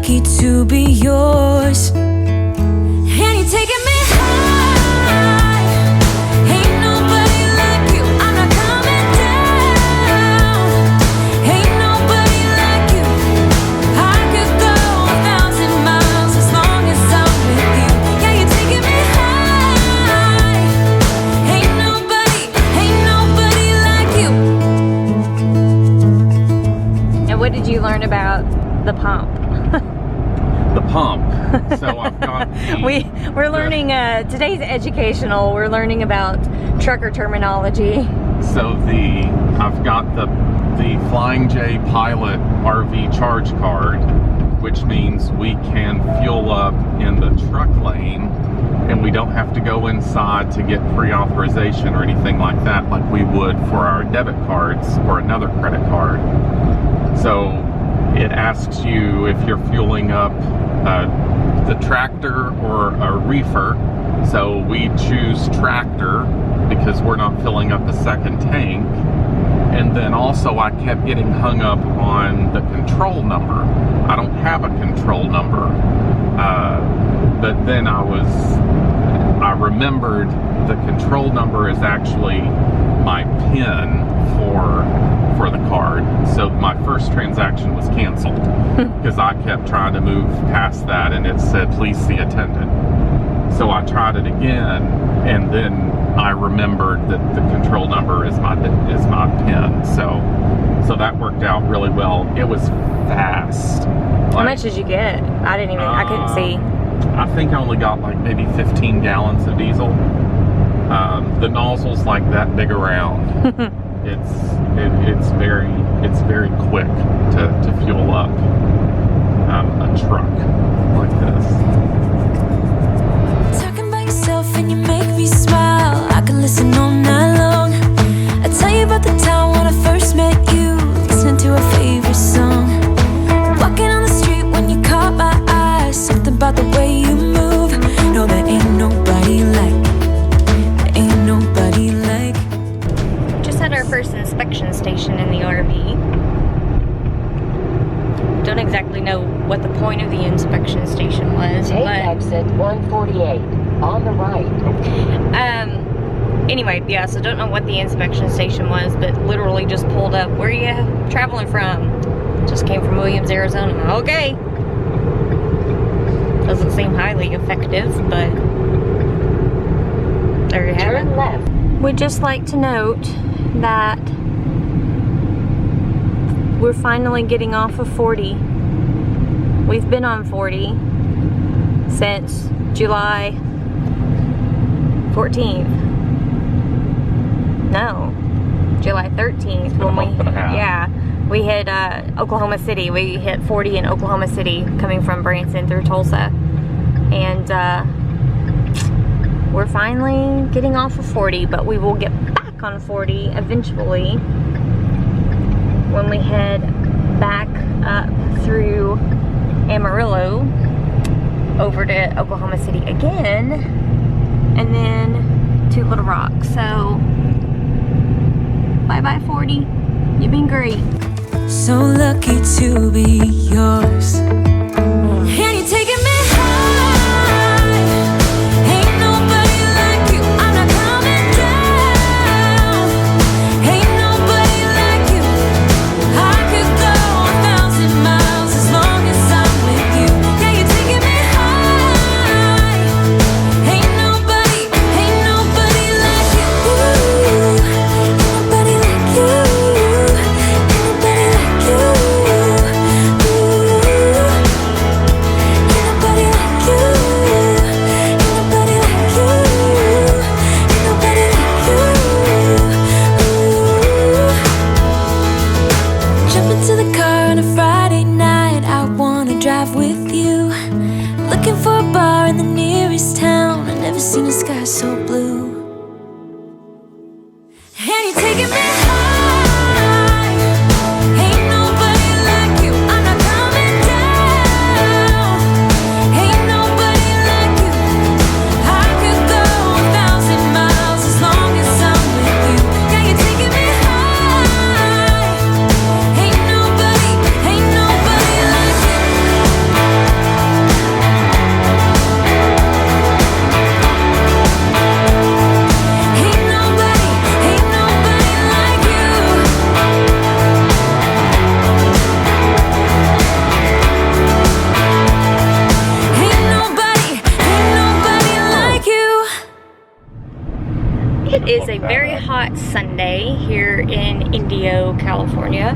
lucky to be yours. And you're taking me high. Ain't nobody like you. I'm not coming down. Ain't nobody like you. I could go 1,000 miles as long as I'm with you. Yeah, you're taking me high. Ain't nobody like you. And what did you learn about the pump? The pump. So I've got we're learning today's educational. We're learning about trucker terminology. So I've got the Flying J Pilot RV charge card, which means we can fuel up in the truck lane and we don't have to go inside to get pre-authorization or anything like that like we would for our debit cards or another credit card. So it asks you if you're fueling up the tractor or a reefer. So we choose tractor because we're not filling up a second tank. And then also I kept getting hung up on the control number. I don't have a control number. But then I remembered the control number is actually my PIN for the card. So my first transaction was canceled because I kept trying to move past that and it said please see attendant. So I tried it again and then I remembered that the control number is my PIN. So that worked out really well. It was fast. How much did you get? I couldn't see. I think I only got like maybe 15 gallons of diesel. The nozzle's like that big around. It's very quick to fuel up a truck like this. Talking about yourself and you make me smile. I can listen all night long. I tell you about the time when I first met you, listening to a favorite song. Walking on the street when you caught my eye. Something about the way you move. No, there ain't nobody like. There ain't nobody like. Just had our first inspection station in the RV. Don't exactly know what the point of the inspection station was. Take exit 148 on the right. Anyway, yeah, so don't know what the inspection station was, but literally just pulled up. Where are you traveling from? Just came from Williams, Arizona. Okay. Doesn't seem highly effective, but there you have it. Turn left. We'd just like to note that we're finally getting off of 40. We've been on 40 since July 14th. No, July 13th when we hit Oklahoma City. We hit 40 in Oklahoma City coming from Branson through Tulsa. And we're finally getting off of 40, but we will get back on 40 eventually when we head back up through Amarillo over to Oklahoma City again and then to Little Rock. So bye bye 40, you've been great. So lucky to be yours. And you're taking me high. Ain't nobody like you. I'm not coming down. Ain't nobody like you. I could go 1,000 miles as long as I'm with you. Yeah, you're taking me high. Ain't nobody like you. Ain't nobody like you. Seen a sky so blue. And you're taking me high. Ain't nobody like you. I'm not coming down. Ain't nobody like you. I could go 1,000 miles as long as I'm with you. Yeah, you're taking me high. Ain't nobody like you. hot Sunday here in Indio, California.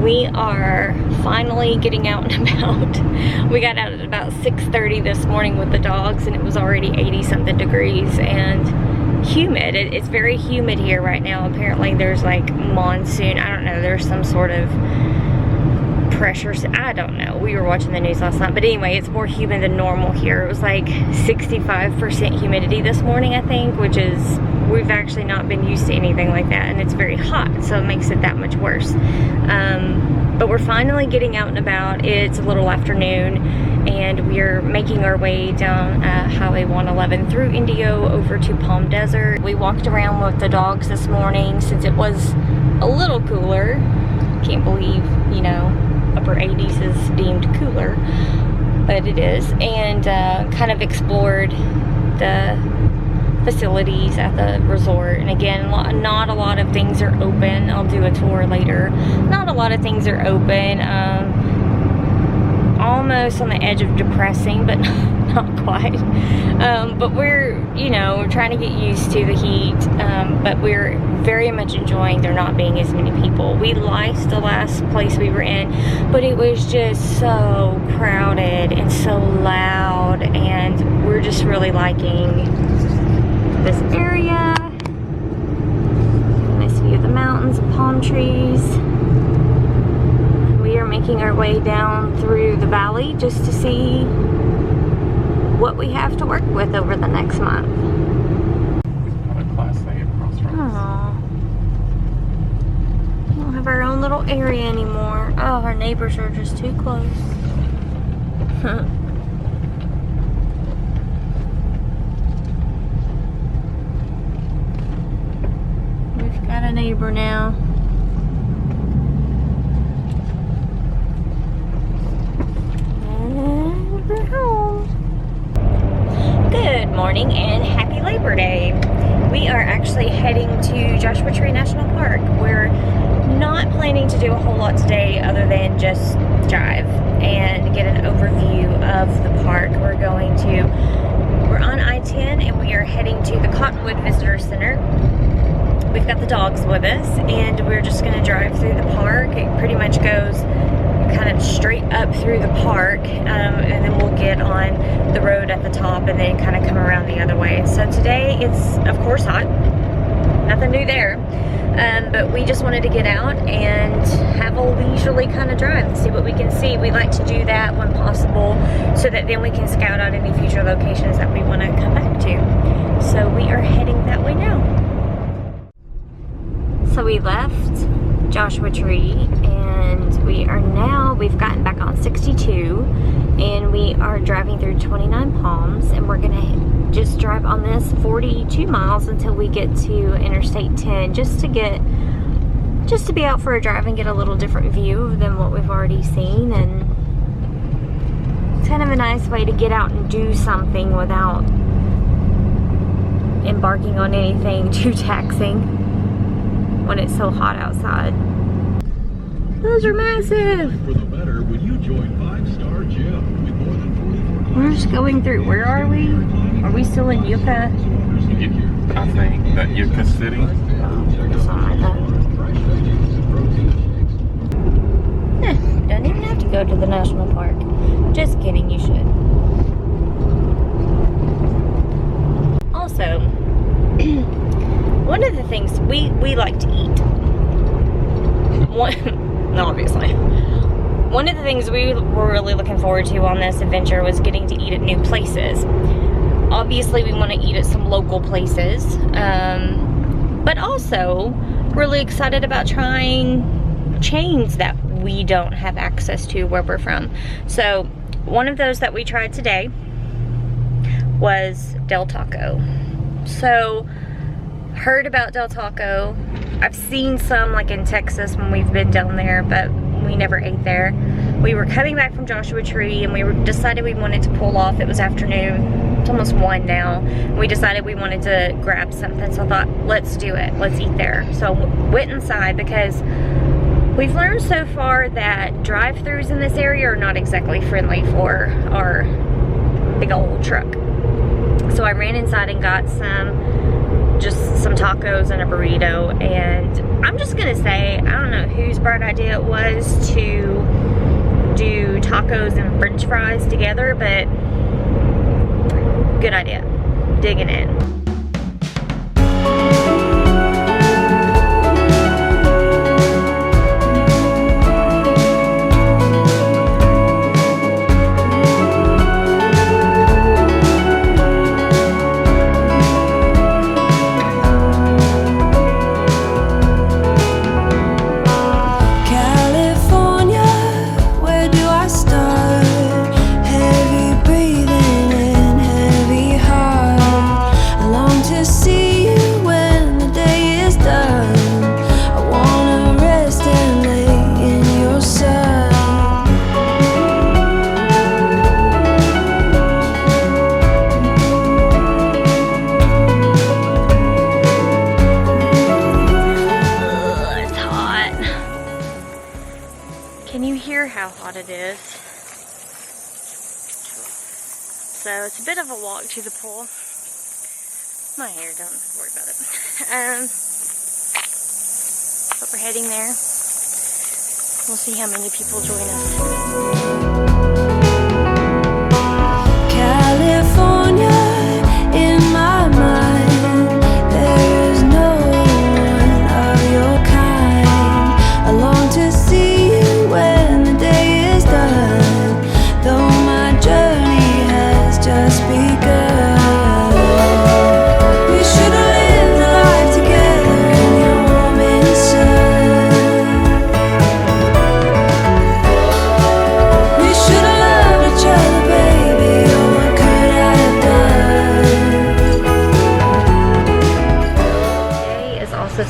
We are finally getting out and about. We got out at about 6:30 this morning with the dogs, and it was already 80-something degrees and humid. It's very humid here right now. Apparently there's like monsoon. I don't know. There's some sort of pressures. I don't know. We were watching the news last night. But anyway, it's more humid than normal here. It was like 65% humidity this morning, I think, which is, we've actually not been used to anything like that. And it's very hot, so it makes it that much worse. But we're finally getting out and about. It's a little afternoon, and we're making our way down Highway 111 through Indio over to Palm Desert. We walked around with the dogs this morning since it was a little cooler. Can't believe, you know, upper 80s is deemed cooler, but it is. And kind of explored the facilities at the resort. And again, not a lot of things are open. I'll do a tour later. Not a lot of things are open. Almost on the edge of depressing, but not quite. But we're, you know, we're trying to get used to the heat, but we're very much enjoying there not being as many people. We liked the last place we were in, but it was just so crowded and so loud, and we're just really liking this area. Nice view of the mountains and palm trees. We are making our way down through the valley just to see what we have to work with over the next month. We've got a Class A at Crossroads. Aww. We don't have our own little area anymore. Oh, our neighbors are just too close. We've got a neighbor now. And we're home. Good morning and happy Labor Day. We are actually heading to Joshua Tree National Park. We're not planning to do a whole lot today other than just drive and get an overview of the park. We're on I-10 and we are heading to the Cottonwood Visitor Center. We've got the dogs with us, and we're just going to drive through the park. It pretty much goes kind of straight up through the park, and then we'll get on the road at the top and then kind of come around the other way. So today it's of course hot, nothing new there, but we just wanted to get out and have a leisurely kind of drive and see what we can see. We like to do that when possible so that then we can scout out any future locations that we want to come back to. So we are heading that way now. So we left Joshua Tree, and we've gotten back on 62, and we are driving through 29 Palms, and we're gonna just drive on this 42 miles until we get to Interstate 10, just to be out for a drive and get a little different view than what we've already seen. And it's kind of a nice way to get out and do something without embarking on anything too taxing when it's so hot outside. Those are massive. For the better when you join 5-Star Gym with more than 44. We're just going through. Where are we? Are we still in Yucca? I think that Yucca City. Something like that. Don't even have to go to the national park. Just kidding, you should. Also, one of the things we like to eat. Obviously. One of the things we were really looking forward to on this adventure was getting to eat at new places. Obviously, we want to eat at some local places, but also really excited about trying chains that we don't have access to where we're from. So one of those that we tried today was Del Taco. So heard about Del Taco. I've seen some like in Texas when we've been down there, but we never ate there. We were coming back from Joshua Tree, and we decided we wanted to pull off. It was afternoon. It's almost 1 now. We decided we wanted to grab something, so I thought, let's do it. Let's eat there. So went inside, because we've learned so far that drive-thrus in this area are not exactly friendly for our big old truck. So I ran inside and got some just some tacos and a burrito. And I'm just gonna say, I don't know whose bright idea it was to do tacos and french fries together, but good idea. Digging in. Can you hear how hot it is? So it's a bit of a walk to the pool. My hair, don't worry about it. But we're heading there. We'll see how many people join us.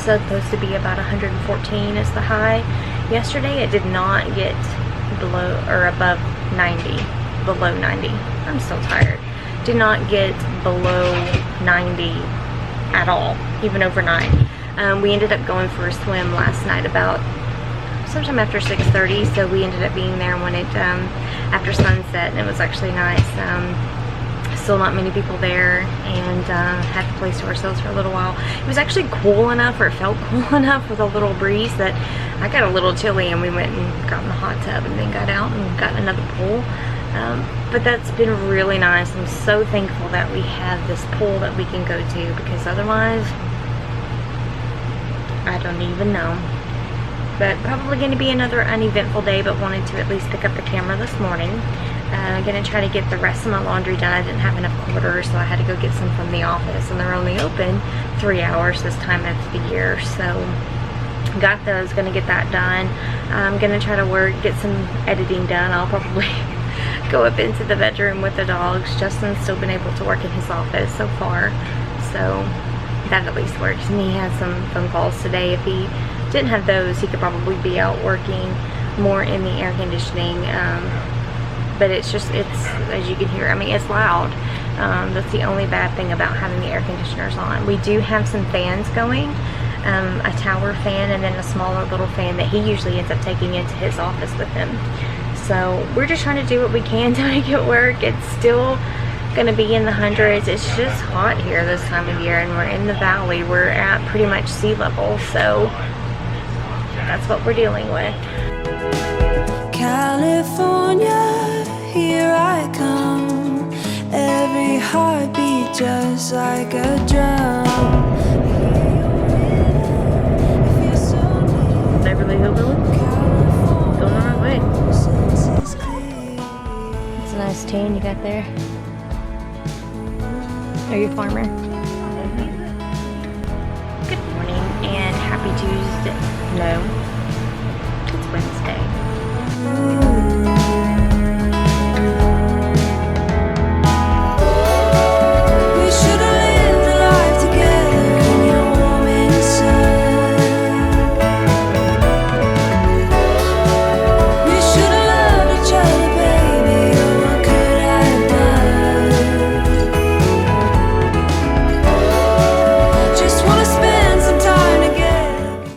Supposed to be about 114 is the high. Yesterday it did not get below or above 90, below 90. I'm still tired. Did not get below 90 at all, even overnight. We ended up going for a swim last night about sometime after 6:30, so we ended up being there when it after sunset, and it was actually nice. Still not many people there, and had the place to ourselves for a little while. It was actually cool enough, or it felt cool enough with a little breeze, that I got a little chilly, and we went and got in the hot tub and then got out and got in another pool. But that's been really nice. I'm so thankful that we have this pool that we can go to, because otherwise I don't even know. But probably going to be another uneventful day, but wanted to at least pick up the camera this morning. I'm going to try to get the rest of my laundry done. I didn't have enough quarters, so I had to go get some from the office, and they're only open 3 hours this time of the year. So got those, going to get that done. I'm going to try to get some editing done. I'll probably go up into the bedroom with the dogs. Justin's still been able to work in his office so far, so that at least works. And he has some phone calls today. If he didn't have those, he could probably be out working more in the air conditioning. But it's as you can hear, I mean, it's loud. That's the only bad thing about having the air conditioners on. We do have some fans going, a tower fan and then a smaller little fan that he usually ends up taking into his office with him. So we're just trying to do what we can to make it work. It's still going to be in the hundreds. It's just hot here this time of year, and we're in the valley. We're at pretty much sea level, so that's what we're dealing with. California, here I come. Every heartbeat just like a drum. Beverly Hillbilly? Going the right way. It's a nice tan you got there. Are you a farmer? Good morning and happy Tuesday. No, it's Wednesday.